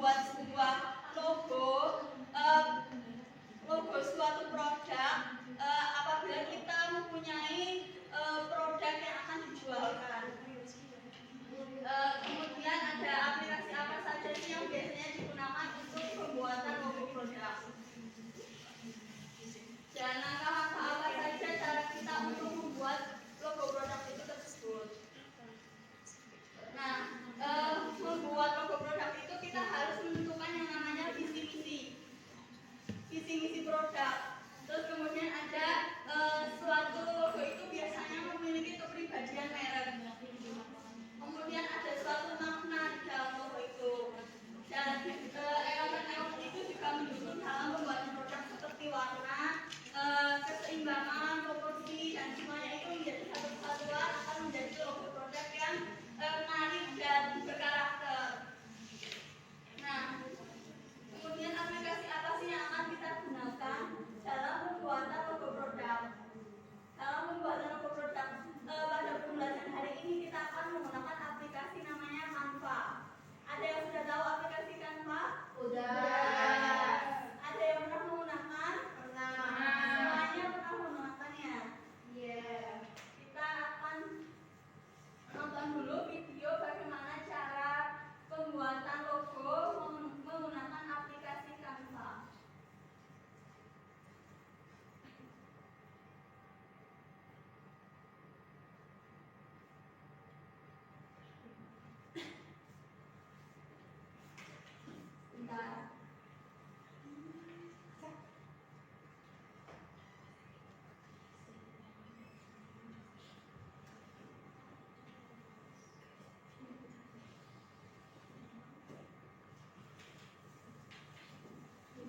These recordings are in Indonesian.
membuat sebuah logo suatu produk apabila kita mempunyai produk yang akan dijualkan. Kemudian ada aplikasi apa saja sih yang biasanya digunakan untuk pembuatan logo produk? Dan langkah-langkah apa saja cara kita untuk membuat logo produk itu tersebut? Nah, membuat logo produk itu kita harus menentukan yang namanya visi-misi produk. Terus kemudian ada suatu logo itu biasanya memiliki kepribadian merek. Kemudian ada suatu makna di dalam logo itu. Dan elemen-elemen itu juga mendukung dalam pembuatan produk seperti warna, keseimbangan, proporsi, dan semuanya itu menjadi satu kesatuan akan menjadi logo produk yang menarik dan berkarakter. Nah, kemudian aplikasi apa sih yang akan kita gunakan dalam pembuatan logo produk? Dalam pembuatan logo produk pada pembelajaran hari ini kita akan menggunakan aplikasi namanya Canva. Ada yang sudah tahu aplikasi Canva? Udah. Ada yang pernah menggunakan? Pernah. Semuanya pernah menggunakannya? Iya. Kita akan nonton dulu video bagaimana cara pembuatan logo menggunakan aplikasi Canva. Bentar.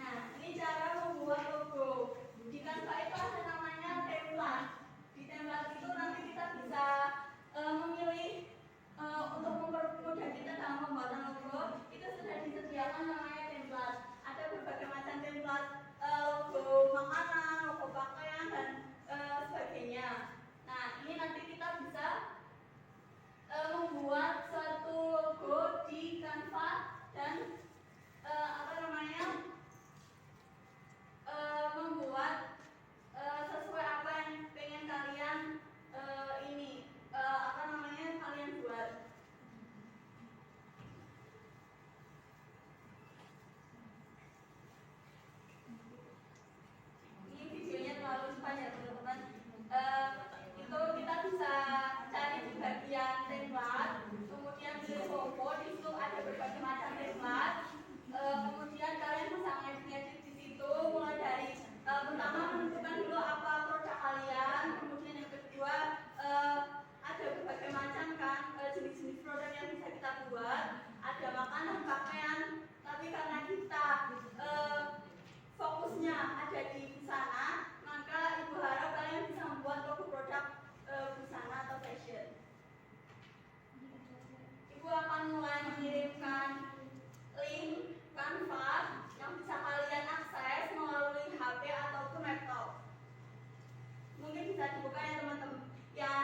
Nah, ini cara membuat logo. Di Canva itu ada namanya template. Di template itu nanti kita bisa memilih untuk mempermudah kita dalam pembuatan logo. Itu sudah disediakan namanya template. Ada berbagai macam template logo makanan, logo pakaian, dan sebagainya. Nah, ini nanti kita bisa membuat suatu logo di Canva dan membuat sesuai apa yang pengen kalian kalian buat. Ini videonya terlalu panjang teman-teman. Itu kita bisa cari di bagian template, kemudian pilih logo. Di situ ada berbagai macam template. Kemudian kalian bisa ngedit di situ, mulai dari pertama menentukan dulu apa produk kalian, kemudian yang kedua ada berbagai macam kan jenis-jenis produk yang bisa kita buat, ada makanan, pakaian, tapi karena kita fokusnya ada di busana, maka ibu harap kalian bisa membuat logo produk busana atau fashion. Ibu akan mulai mengirimkan link Canva yang bisa kalian akses melalui HP ataupun laptop. Mungkin bisa dibuka ya teman-teman, ya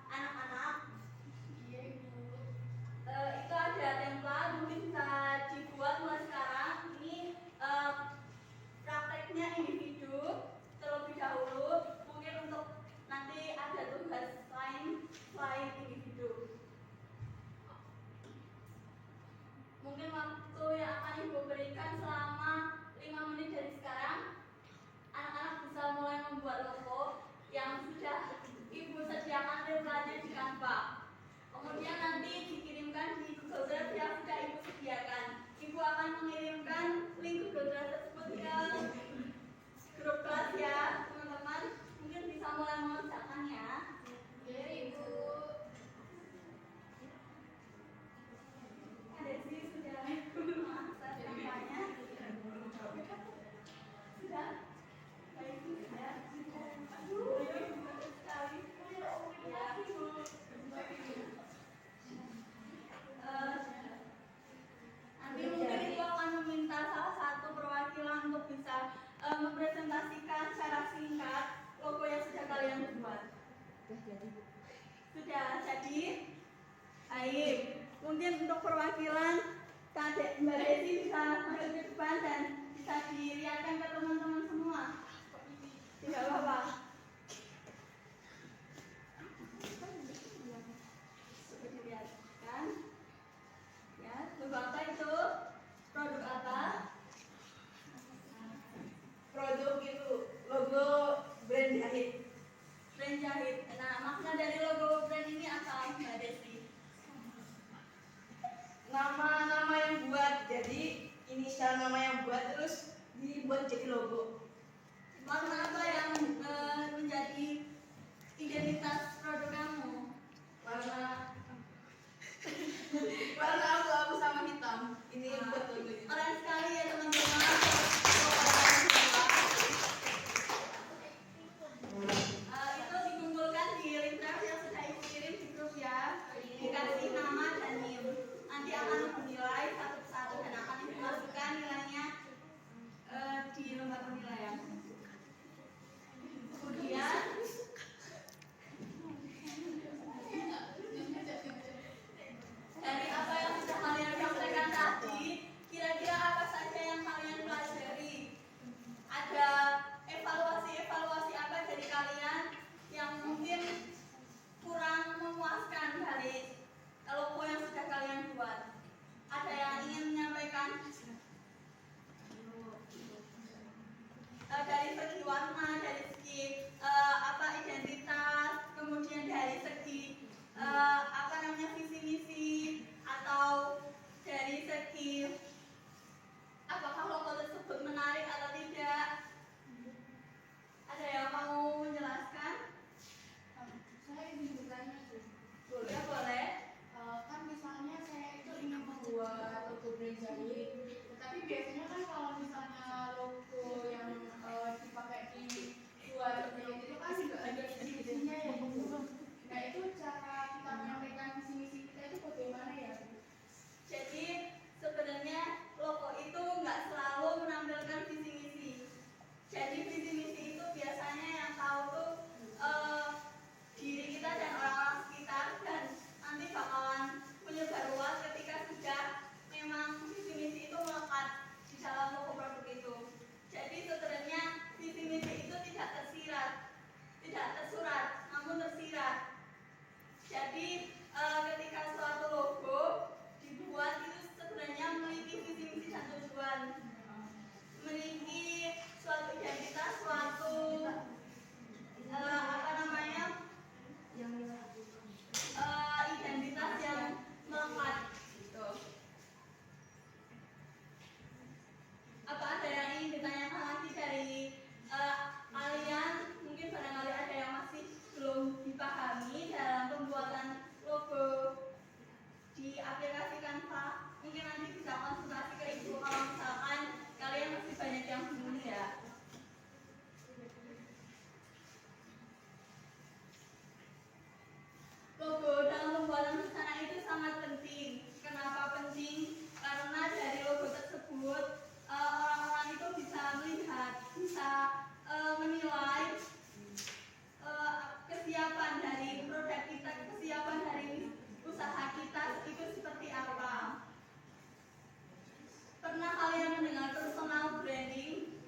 anak-anak. Itu ada template, mungkin bisa dibuat mulai sekarang. Ini prakteknya individu terlebih dahulu. Mungkin untuk nanti ada tugas lain selain individu. Mungkin waktu yang akan ibu berikan selama 5 menit dari sekarang. Anak-anak bisa mulai membuat logo yang sudah ibu sediakan template di Canva. Kemudian nanti dikirimkan di Google Drive yang sudah ibu sediakan. Ibu akan mengirimkan link Google Drive tersebut ke grup kelas ya teman-teman. Mungkin bisa mulai mengerjakannya. Oke, Ibu. Ada sih sudah mengakses kampanye. Sudah. Baik sudah. Aduh, sekali. Ya. Nanti mungkin ibu akan meminta salah satu perwakilan untuk bisa mempresentasikan secara singkat logo yang sudah kalian buat. Sudah jadi? Baik. Mungkin untuk perwakilan Mbak Desi bisa masuk ke depan dan bisa dilihatkan ke teman-teman semua. Tidak apa-apa. Coba dilihatkan. Ya, logo apa itu? Produk apa? Produk itu logo brand jahit. Brand jahit. Nah, makna dari logo brand ini apa, Mbak Desi? Nama yang buat, jadi inisial nama yang buat terus dibuat jadi logo. Warna apa yang menjadi identitas produk kamu? Warna warna abu-abu sama hitam. Ini yang buat logonya. Keren sekali ya teman-teman. Itu dikumpulkan di link drive yang sudah ibu kirim di grup ya. Dikasih nama dan NIM. Nanti akan dinilai satu persatu dan akan dimasukkan nilainya di lembar penilaian. Kemudian dari apa yang sudah kalian sampaikan tadi, kira-kira apa saja yang kalian pelajari? Ada evaluasi apa dari kalian yang mungkin kurang memuaskan dari logo yang sudah kalian buat? Ada yang ingin menyampaikan? Dari segi warna, dari segi identitas, kemudian dari segi visi misi, atau dari segi apakah logo tersebut menarik atau tidak? Ada yang mau menjelaskan? Saya ingin bertanya tuh. Boleh. Kan misalnya saya itu ingin membuat logo brand jahit, tetapi biasanya kan kalau misalnya logo yang dipakai di luar brand itu kan juga ada visi-misinya ya gitu. Nah itu cara kita menyampaikan visi-misi kita itu bagaimana ya? Jadi sebenarnya logo itu nggak selalu menampilkan visi misi. Jadi visi misi itu biasanya yang tahu tuh diri kita dan orang-orang sekitar, dan nanti bakalan menyebar luas ketika sudah memang visi misi itu melekat di dalam logo produk itu. Jadi sebenarnya visi misi itu tidak tersurat, namun tersirat. Jadi ketika suatu logo dibuat itu sebenarnya memiliki visi misi dan tujuan, memiliki suatu identitas, suatu identitas yang melekat gitu. Apa ada yang ingin ditanyakan lagi dari kalian? Mungkin barangkali ada yang masih belum dipahami dalam pembuatan logo di aplikasi Canva. Mungkin nanti bisa konsultasi ke ibu kalau misalkan kalian masih banyak yang bingung ya. Logo dalam pembuatan busana itu sangat penting. Kenapa penting? Karena dari logo tersebut orang-orang itu bisa melihat, bisa menilai kesiapan dari produk kita, kesiapan dari usaha kita itu seperti apa. Pernah kalian mendengar personal branding?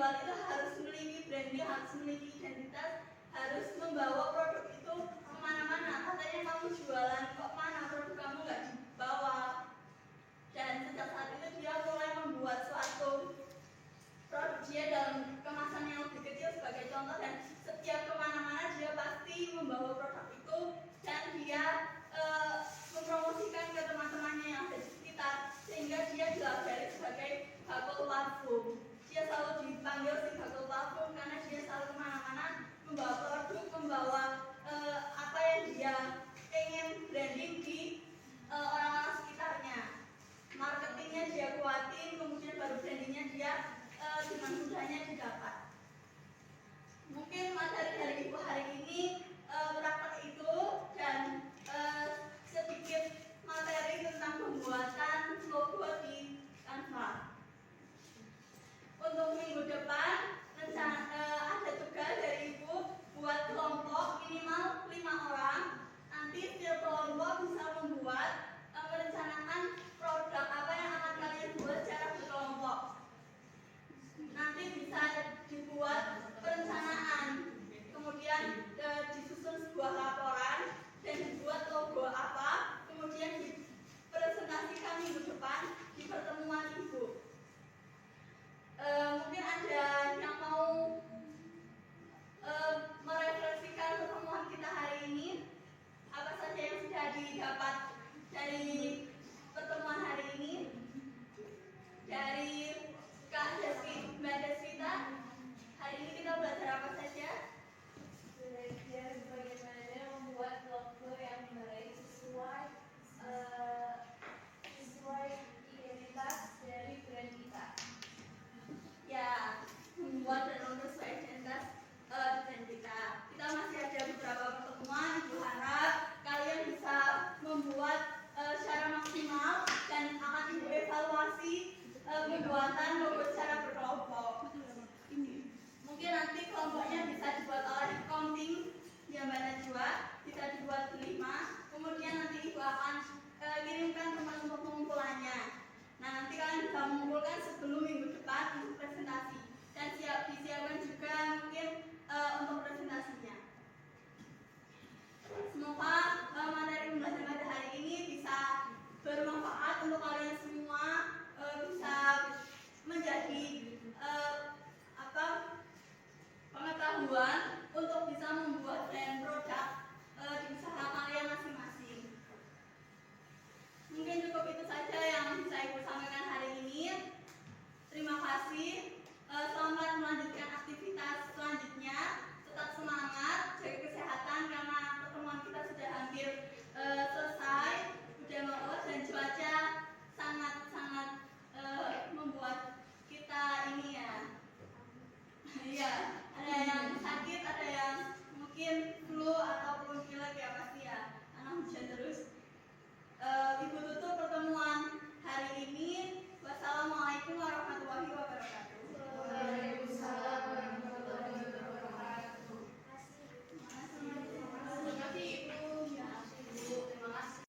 penjual itu harus memiliki branding, harus memiliki identitas, harus membawa produk itu kemana-mana. Katanya kamu jualan kok mana produk kamu nggak dibawa. Dan sejak saat itu dia mulai membuat suatu produk dia dalam kemasan yang lebih kecil sebagai contoh, dan setiap kemana-mana dia pasti membawa produk itu dan dia mempromosikan ke teman-temannya yang ada di sekitar, sehingga dia dilabeli sebagai bakul parfum. Dia selalu dipanggil si bakul parfum karena dia selalu kemana-mana membawa produk, membawa apa yang dia ingin branding di orang-orang sekitarnya. Marketingnya dia kuatin, kemudian baru brandingnya dia dengan mudahnya didapat. Mungkin materi dari Ibu hari ini praktek itu dan sedikit materi tentang pembuatan logo di Canva. Untuk minggu depan ada tugas dari Ibu buat kelompok minimal 5 orang. Nanti setiap kelompok bisa membuat merencanakan produk apa yang akan kalian buat secara berkelompok. Nanti bisa dibuat perencanaan, kemudian disusun sebuah laporan dan dibuat logo apa, kemudian dipresentasikan minggu depan di pertemuan Ibu. Mungkin ada yang mau merefleksikan pertemuan kita hari ini, apa saja yang sudah didapat dari pertemuan hari ini. Dari Kak Deswita, Mbak Deswita, hari ini kita belajar apa saja? Belajar bagaimana membuat logo yang baik sesuai identitas dari brand kita. Ya, membuat dan mempersesuaikan identitas brand kita. Kita masih ada beberapa pertemuan. Ibu harap kalian bisa membuat secara maksimal dan akan Ibu evaluasi pembuatan logo secara berkelompok. Mungkin nanti kelompoknya bisa dibuat oleh accounting ya Mbak Najwa, bisa dibuat 5. Kemudian nanti Ibu akan kirimkan tempat untuk pengumpulannya. Nah, nanti kalian bisa mengumpulkan sebelum minggu depan untuk presentasi.